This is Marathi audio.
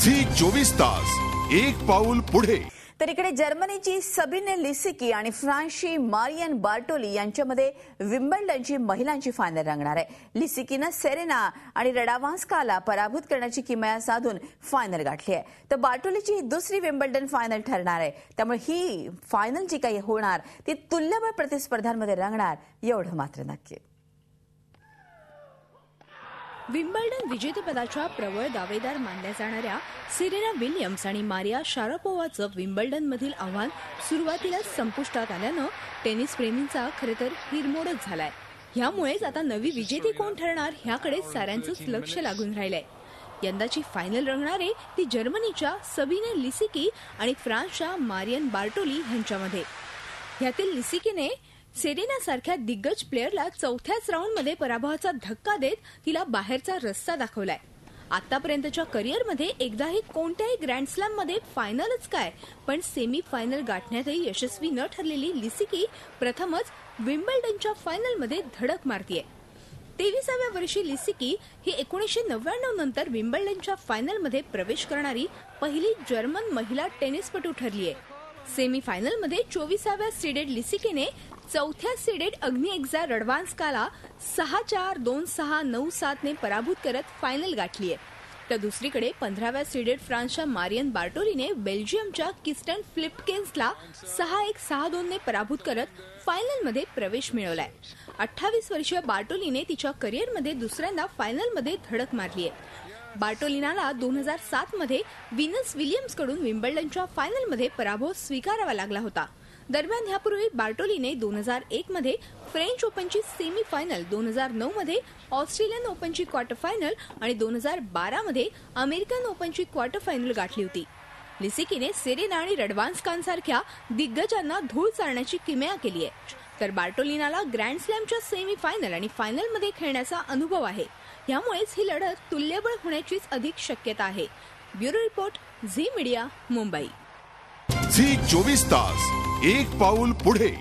झी 24 तास एक पाऊल पुढे। तर इकडे जर्मनीची सबिने लिसिकी आणि फ्रान्सची मारियन बार्टोली यांच्यामध्ये विम्बल्डनची महिलांची फायनल रंगणार आहे। लिसिकीनं सेरेना आणि रडावान्स्काला पराभूत करण्याची किमया साधून फायनल गाठली आहे, तर बार्टोलीची ही दुसरी विम्बल्डन फायनल ठरणार आहे। त्यामुळे ही फायनल जी काही होणार ती तुल्यबळ प्रतिस्पर्धांमध्ये रंगणार एवढं मात्र नक्की। विम्बल्डन विजेतेपदाच्या प्रबळ दावेदार मानल्या जाणाऱ्या सेरेना विल्यम्स आणि मारिया शारापोव्हाचं विम्बल्डनमधील आव्हान सुरुवातीलाच संपुष्टात आल्यानं टेनिस प्रेमींचा खरं तर हिरमोडच झालाय। ह्यामुळेच आता नवी विजेती कोण ठरणार ह्याकडे साऱ्यांचंच लक्ष लागून राहिलंय। यंदाची फायनल रंगणारे ती जर्मनीच्या सबिने लिसिकी आणि फ्रान्सच्या मारियन बार्टोली यांच्यामध्ये। यातील लिसिकीने सेरेना सारख्या दिग्गज प्लेयरला चौथ्याच राऊंडमध्ये पराभवाचा धक्का देत तिला बाहेरचा रस्ता दाखवलाय। आतापर्यंतच्या करिअरमध्ये एकदाही कोणत्याही ग्रँड स्लॅम मध्ये फायनलच काय पण सेमी फायनल गाठण्यातही यशस्वी न ठरलेली लिसिकी प्रथमच विम्बल्डनच्या फायनलमध्ये धडक मारतीये। 23व्या वर्षी लिसिकी ही 1999 नंतर विम्बल्डनच्या फायनलमध्ये प्रवेश करणारी पहिली जर्मन महिला टेनिसपटू ठरली आहे। सेमी फायनलमध्ये 24व्या सीडेड लिसिकीने चौथ्या सीडेड अग्निएक्झा रडवान्स्काला 6-4, 2-6, 9-7 ने पराभूत करत फायनल गाठली आहे। तर दुसरीकडे 15व्या सीडेड फ्रान्सच्या मारियन बार्टोलीने बेल्जियमच्या किस्टन फ्लिपकेन्सला 6-1, 6-2 ने पराभूत करत फायनलमध्ये प्रवेश मिळवलाय। 28 वर्षीय बार्टोलीने तिच्या करिअरमध्ये दुसऱ्यांदा फायनलमध्ये धडक मारली आहे। बार्टोलिनाला 2007 मध्ये व्हीनस विलियम्सकडून विम्बल्डनच्या फायनलमध्ये पराभव स्वीकारावा लागला होता। दरम्यान यापूर्वी बार्टोलीने 2001 मध्ये फ्रेंच ओपनची सेमी फायनल, 2009 मध्ये ऑस्ट्रेलियन ओपनची क्वार्टर फायनल आणि 2012 मध्ये अमेरिकन ओपनची क्वार्टर फायनल गाठली होती। लिसिकीने सेरेना आणि रडवान्स्कांसारख्या दिग्गजांना धूळ चारण्याची किमया केली आहे, तर बार्टोलिनाला ग्रँड स्लॅमच्या सेमी फायनल आणि फायनलमध्ये खेळण्याचा अनुभव आहे। यामुळेच ही लढत तुल्यबळ होण्याचीच अधिक शक्यता आहे। Bureau report, Zee media, Mumbai. Zee 24 तास एक पाऊल पुढे।